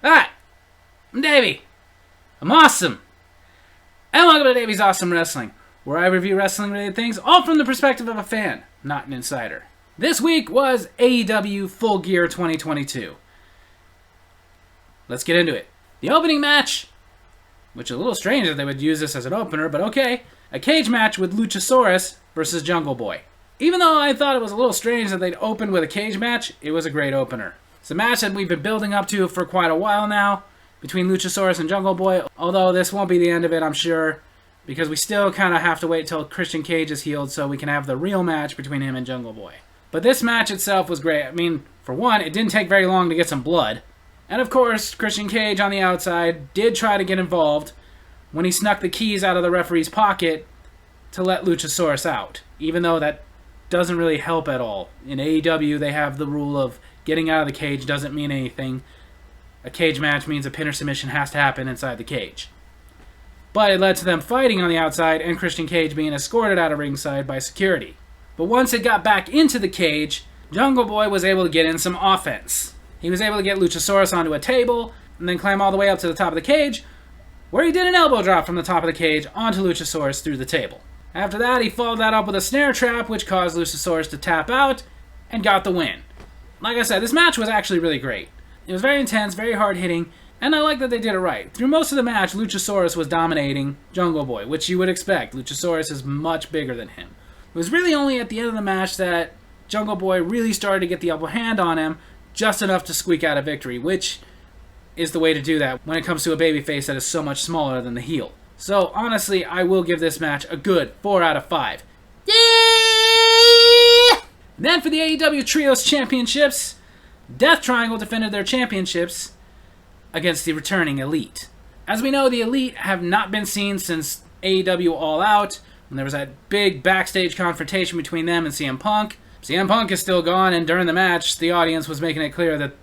Hi, I'm Davy. I'm awesome. And welcome to Davy's Awesome Wrestling, where I review wrestling-related things, all from the perspective of a fan, not an insider. This week was AEW Full Gear 2022. Let's get into it. The opening match, which is a little strange that they would use this as an opener, but okay. A cage match with Luchasaurus versus Jungle Boy. Even though I thought it was a little strange that they'd open with a cage match, it was a great opener. It's a match that we've been building up to for quite a while now, between Luchasaurus and Jungle Boy, although this won't be the end of it, I'm sure, because we still kind of have to wait till Christian Cage is healed so we can have the real match between him and Jungle Boy. But this match itself was great. I mean, for one, it didn't take very long to get some blood. And of course, Christian Cage on the outside did try to get involved when he snuck the keys out of the referee's pocket to let Luchasaurus out, even though that doesn't really help at all. In AEW, they have the rule of getting out of the cage doesn't mean anything. A cage match means a pin or submission has to happen inside the cage. But it led to them fighting on the outside and Christian Cage being escorted out of ringside by security. But once it got back into the cage, Jungle Boy was able to get in some offense. He was able to get Luchasaurus onto a table and then climb all the way up to the top of the cage, where he did an elbow drop from the top of the cage onto Luchasaurus through the table. After that, he followed that up with a snare trap, which caused Luchasaurus to tap out and got the win. Like I said, this match was actually really great. It was very intense, very hard-hitting, and I like that they did it right. Through most of the match, Luchasaurus was dominating Jungle Boy, which you would expect. Luchasaurus is much bigger than him. It was really only at the end of the match that Jungle Boy really started to get the upper hand on him, just enough to squeak out a victory, which is the way to do that when it comes to a babyface that is so much smaller than the heel. So, honestly, I will give this match a good 4 out of 5. Yeah! Then for the AEW Trios Championships, Death Triangle defended their championships against the returning Elite. As we know, the Elite have not been seen since AEW All Out, when there was that big backstage confrontation between them and CM Punk. CM Punk is still gone, and during the match, the audience was making it clear that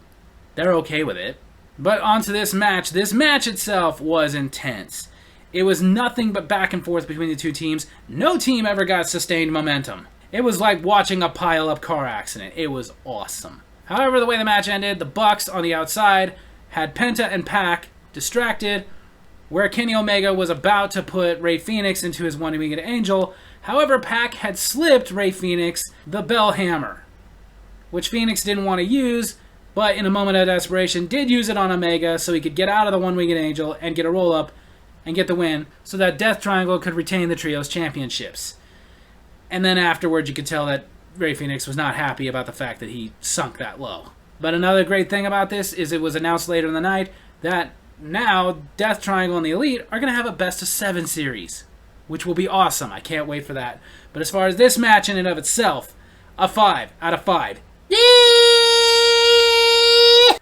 they're okay with it. But on to this match. This match itself was intense. It was nothing but back and forth between the two teams. No team ever got sustained momentum. It was like watching a pile-up car accident. It was awesome. However, the way the match ended, the Bucks on the outside had Penta and Pac distracted, where Kenny Omega was about to put Rey Fenix into his one-winged angel. However, Pac had slipped Rey Fenix the Bell Hammer, which Fenix didn't want to use, but in a moment of desperation did use it on Omega so he could get out of the one-winged angel and get a roll-up and get the win so that Death Triangle could retain the Trios Championships. And then afterwards you could tell that Rey Fenix was not happy about the fact that he sunk that low. But another great thing about this is it was announced later in the night that now Death Triangle and the Elite are going to have a best-of-7 series, which will be awesome. I can't wait for that. But as far as this match in and of itself, a 5 out of 5.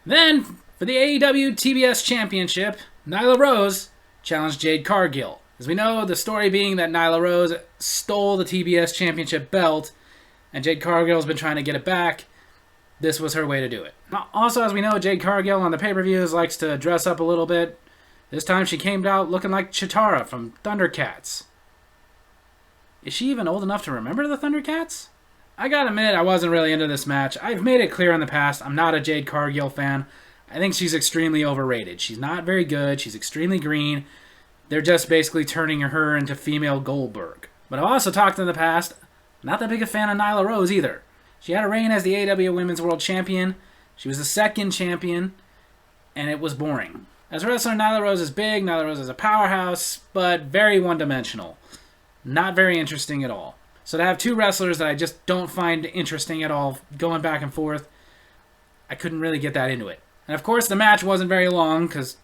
Then, for the AEW TBS Championship, Nyla Rose challenged Jade Cargill. As we know, the story being that Nyla Rose stole the TBS Championship belt, and Jade Cargill's been trying to get it back. This was her way to do it. Also, as we know, Jade Cargill on the pay-per-views likes to dress up a little bit. This time she came out looking like Chitara from Thundercats. Is she even old enough to remember the Thundercats? I gotta admit, I wasn't really into this match. I've made it clear in the past, I'm not a Jade Cargill fan. I think she's extremely overrated. She's not very good. She's extremely green. They're just basically turning her into female Goldberg. But I've also talked in the past, not that big a fan of Nyla Rose either. She had a reign as the AEW Women's World Champion. She was the second champion, and it was boring. As a wrestler, Nyla Rose is big. Nyla Rose is a powerhouse, but very one-dimensional. Not very interesting at all. So to have two wrestlers that I just don't find interesting at all, going back and forth, I couldn't really get that into it. And of course, the match wasn't very long, because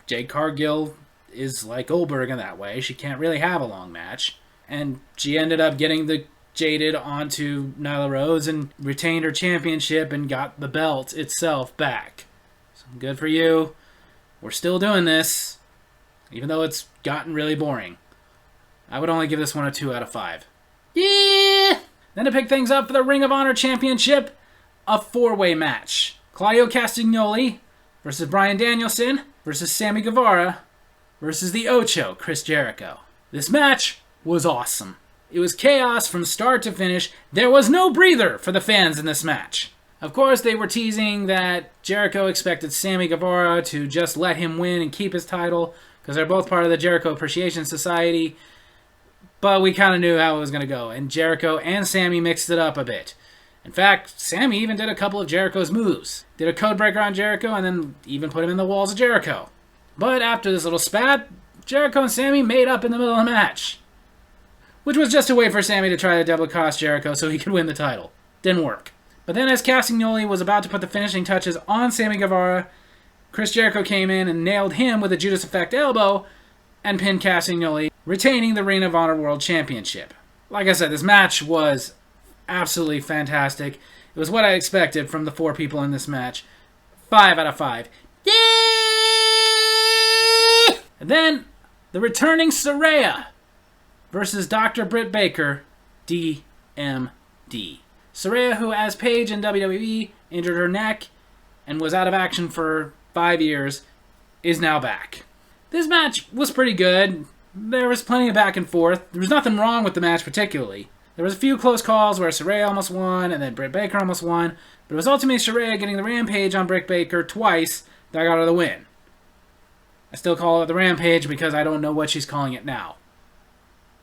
Jade Cargill is like Goldberg in that way. She can't really have a long match. And she ended up getting the Jaded onto Nyla Rose and retained her championship and got the belt itself back. So good for you. We're still doing this, even though it's gotten really boring. I would only give this one a 2 out of 5. Yeah! Then to pick things up for the Ring of Honor Championship, a 4-way match. Claudio Castagnoli versus Bryan Danielson versus Sammy Guevara versus the Ocho, Chris Jericho. This match was awesome. It was chaos from start to finish. There was no breather for the fans in this match. Of course, they were teasing that Jericho expected Sammy Guevara to just let him win and keep his title because they're both part of the Jericho Appreciation Society. But we kind of knew how it was going to go, and Jericho and Sammy mixed it up a bit. In fact, Sammy even did a couple of Jericho's moves. Did a codebreaker on Jericho and then even put him in the walls of Jericho. But after this little spat, Jericho and Sammy made up in the middle of the match. Which was just a way for Sammy to try to double cross Jericho so he could win the title. Didn't work. But then as Castagnoli was about to put the finishing touches on Sammy Guevara, Chris Jericho came in and nailed him with a Judas Effect elbow and pinned Castagnoli, retaining the Ring of Honor World Championship. Like I said, this match was absolutely fantastic. It was what I expected from the 4 people in this match. 5 out of 5. Yeah! And then, the returning Saraya versus Dr. Britt Baker, DMD. Saraya, who as Paige in WWE injured her neck and was out of action for 5 years, is now back. This match was pretty good. There was plenty of back and forth. There was nothing wrong with the match particularly. There was a few close calls where Saraya almost won and then Britt Baker almost won, but it was ultimately Saraya getting the Rampage on Britt Baker twice that got her the win. I still call it the Rampage because I don't know what she's calling it now.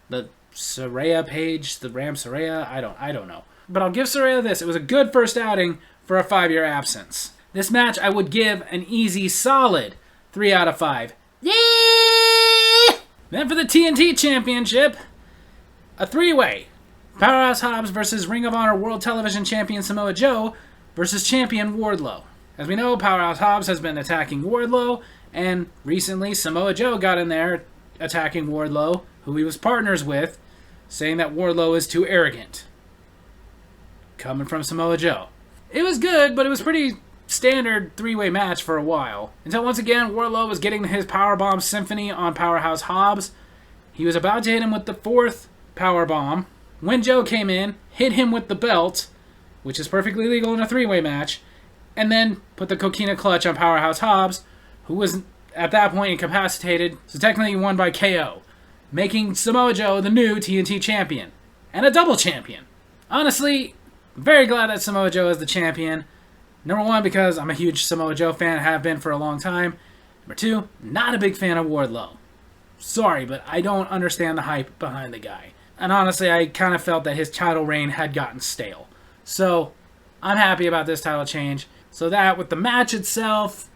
The Saraya page, the Ram Saraya, I don't know. But I'll give Saraya this. It was a good first outing for a 5-year absence. This match I would give an easy, solid 3 out of 5. Yeah! Then for the TNT Championship, a 3-way. Powerhouse Hobbs versus Ring of Honor World Television Champion Samoa Joe versus Champion Wardlow. As we know, Powerhouse Hobbs has been attacking Wardlow, and recently Samoa Joe got in there attacking Wardlow, who he was partners with, saying that Wardlow is too arrogant. Coming from Samoa Joe. It was good, but it was pretty standard 3-way match for a while. Until once again, Wardlow was getting his Powerbomb Symphony on Powerhouse Hobbs. He was about to hit him with the 4th Powerbomb when Joe came in, hit him with the belt, which is perfectly legal in a 3-way match, and then put the Coquina Clutch on Powerhouse Hobbs, who was at that point incapacitated, so technically won by KO, making Samoa Joe the new TNT champion, and a double champion. Honestly, I'm very glad that Samoa Joe is the champion. Number 1, because I'm a huge Samoa Joe fan, have been for a long time. Number 2, not a big fan of Wardlow. Sorry, but I don't understand the hype behind the guy. And honestly, I kind of felt that his title reign had gotten stale. So, I'm happy about this title change. So that, with the match itself,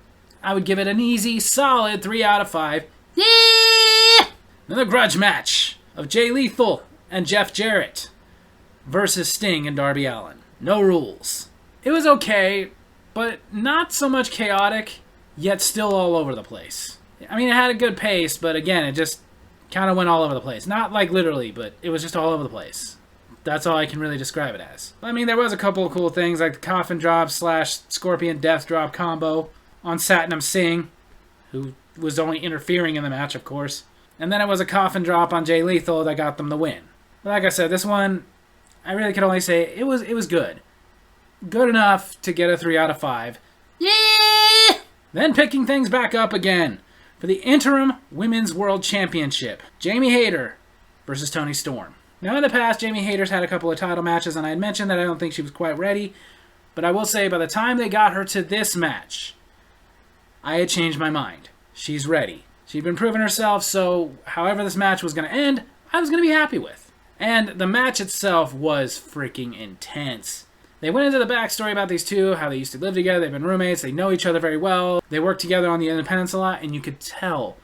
I would give it an easy, solid 3 out of 5. Yeah! Another grudge match of Jay Lethal and Jeff Jarrett versus Sting and Darby Allin. No rules. It was okay, but not so much chaotic, yet still all over the place. I mean, it had a good pace, but again, it just kind of went all over the place. Not like literally, but it was just all over the place. That's all I can really describe it as. I mean, there was a couple of cool things, like the coffin drop / scorpion death drop combo on Satnam Singh, who was only interfering in the match, of course. And then it was a coffin drop on Jay Lethal that got them the win. But like I said, this one, I really can only say it was good. Good enough to get a 3 out of 5. Yeah! Then picking things back up again for the interim Women's World Championship. Jamie Hayter versus Toni Storm. Now in the past, Jamie Hayter's had a couple of title matches, and I had mentioned that I don't think she was quite ready. But I will say, by the time they got her to this match, I had changed my mind. She's ready. She'd been proving herself, so however this match was going to end, I was going to be happy with. And the match itself was freaking intense. They went into the backstory about these two, how they used to live together, they've been roommates, they know each other very well, they work together on the Independence a lot, and you could tell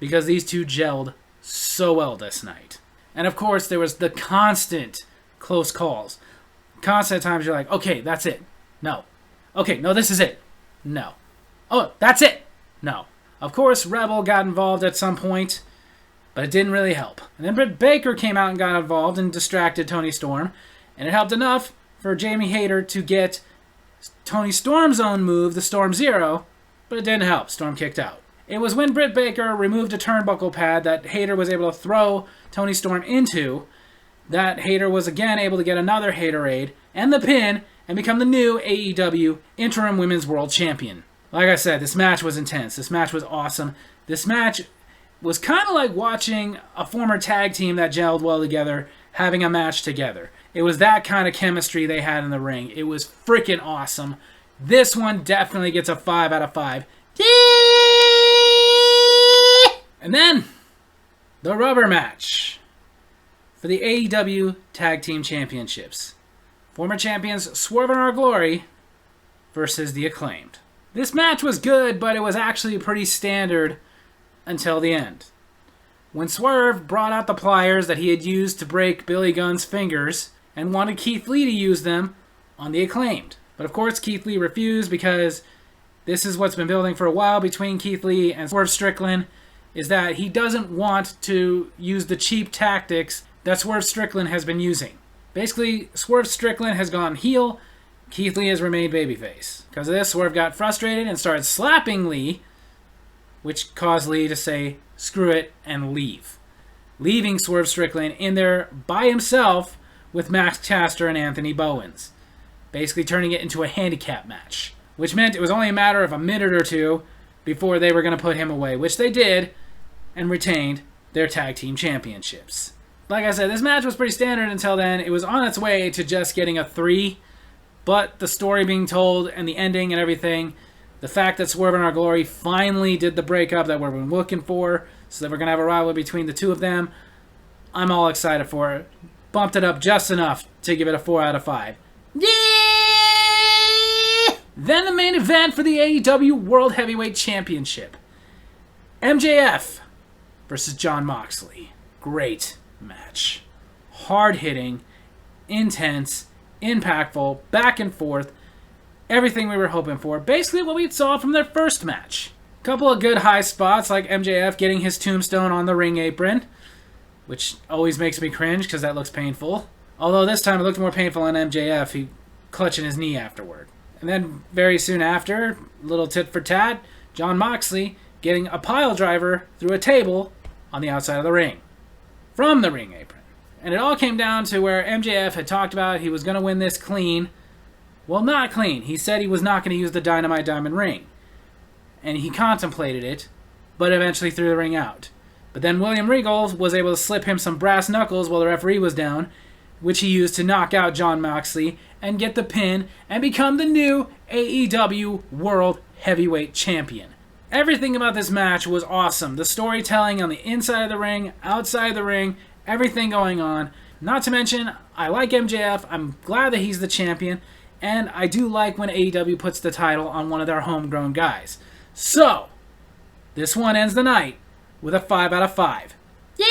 because these two gelled so well this night. And of course, there was the constant close calls. Constant times you're like, okay, that's it. No. Okay, no, this is it. No. Oh, that's it. No. Of course, Rebel got involved at some point, but it didn't really help. And then Britt Baker came out and got involved and distracted Toni Storm, and it helped enough for Jamie Hayter to get Toni Storm's own move, the Storm Zero, but it didn't help. Storm kicked out. It was when Britt Baker removed a turnbuckle pad that Hayter was able to throw Toni Storm into that Hayter was again able to get another Haterade and the pin and become the new AEW Interim Women's World Champion. Like I said, this match was intense. This match was awesome. This match was kind of like watching a former tag team that gelled well together having a match together. It was that kind of chemistry they had in the ring. It was freaking awesome. This one definitely gets a 5 out of 5. And then, the rubber match for the AEW Tag Team Championships. Former champions Swerve in Our Glory versus The Acclaimed. This match was good, but it was actually pretty standard until the end. When Swerve brought out the pliers that he had used to break Billy Gunn's fingers and wanted Keith Lee to use them on The Acclaimed. But of course Keith Lee refused because this is what's been building for a while between Keith Lee and Swerve Strickland, is that he doesn't want to use the cheap tactics that Swerve Strickland has been using. Basically, Swerve Strickland has gone heel, Keith Lee has remained babyface. Because of this, Swerve got frustrated and started slapping Lee, which caused Lee to say, screw it, and leave. Leaving Swerve Strickland in there by himself with Max Caster and Anthony Bowens. Basically turning it into a handicap match. Which meant it was only a matter of a minute or two before they were going to put him away, which they did, and retained their tag team championships. Like I said, this match was pretty standard until then. It was on its way to just getting a 3, but the story being told and the ending and everything, the fact that Swerve in Our Glory finally did the breakup that we've been looking for, so that we're going to have a rivalry between the two of them, I'm all excited for it. Bumped it up just enough to give it a 4 out of 5. Yeah! Then the main event for the AEW World Heavyweight Championship. MJF versus Jon Moxley. Great match. Hard-hitting, intense, impactful, back and forth. Everything we were hoping for. Basically what we saw from their first match. Couple of good high spots like MJF getting his tombstone on the ring apron, which always makes me cringe because that looks painful. Although this time it looked more painful on MJF, he clutching his knee afterward. And then very soon after, little tit for tat, Jon Moxley getting a pile driver through a table on the outside of the ring. From the ring apron. And it all came down to where MJF had talked about he was going to win this clean. Well, not clean. He said he was not going to use the Dynamite Diamond ring. And he contemplated it, but eventually threw the ring out. But then William Regal was able to slip him some brass knuckles while the referee was down, which he used to knock out Jon Moxley and get the pin and become the new AEW World Heavyweight Champion. Everything about this match was awesome. The storytelling on the inside of the ring, outside the ring, everything going on. Not to mention, I like MJF. I'm glad that he's the champion. And I do like when AEW puts the title on one of their homegrown guys. So, this one ends the night with a 5 out of 5. Yeah!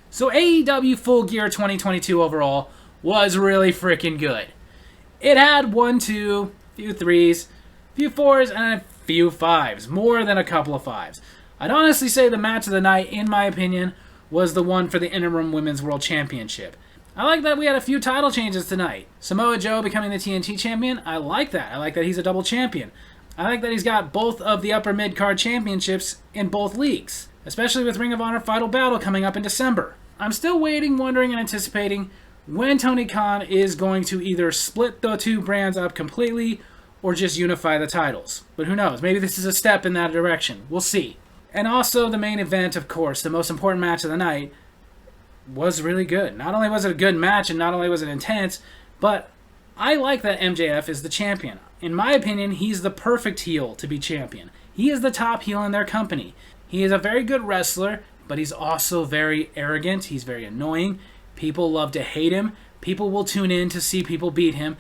So AEW Full Gear 2022 overall was really freaking good. It had 1, 2, few 3s, few 4s, and a few 5s. More than a couple of 5s. I'd honestly say the match of the night, in my opinion, was the one for the Interim Women's World Championship. I like that we had a few title changes tonight. Samoa Joe becoming the TNT champion, I like that. I like that he's a double champion. I like that he's got both of the upper mid-card championships in both leagues, especially with Ring of Honor Final Battle coming up in December. I'm still waiting, wondering, and anticipating when Tony Khan is going to either split the two brands up completely or just unify the titles. But who knows? Maybe this is a step in that direction. We'll see. And also the main event, of course, the most important match of the night, was really good. Not only was it a good match and not only was it intense, but I like that MJF is the champion. In my opinion, he's the perfect heel to be champion. He is the top heel in their company. He is a very good wrestler, but he's also very arrogant. He's very annoying. People love to hate him. People will tune in to see people beat him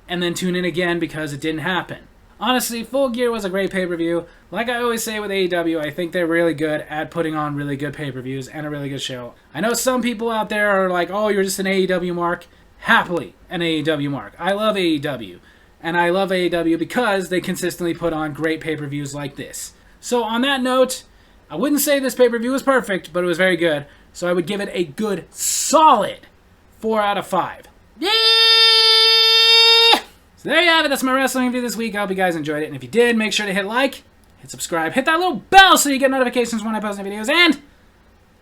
and then tune in again because it didn't happen. Honestly, Full Gear was a great pay-per-view. Like I always say with AEW, I think they're really good at putting on really good pay-per-views and a really good show. I know some people out there are like, oh, you're just an AEW mark. Happily an AEW mark. I love AEW. And I love AEW because they consistently put on great pay-per-views like this. So on that note, I wouldn't say this pay-per-view was perfect, but it was very good. So I would give it a good, solid 4 out of 5. Yeah! So there you have it. That's my wrestling review this week. I hope you guys enjoyed it. And if you did, make sure to hit like, hit subscribe, hit that little bell so you get notifications when I post new videos, and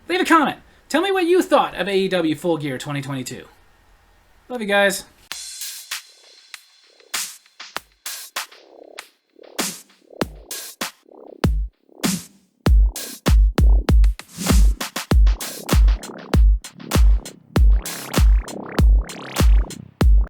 leave a comment. Tell me what you thought of AEW Full Gear 2022. Love you guys.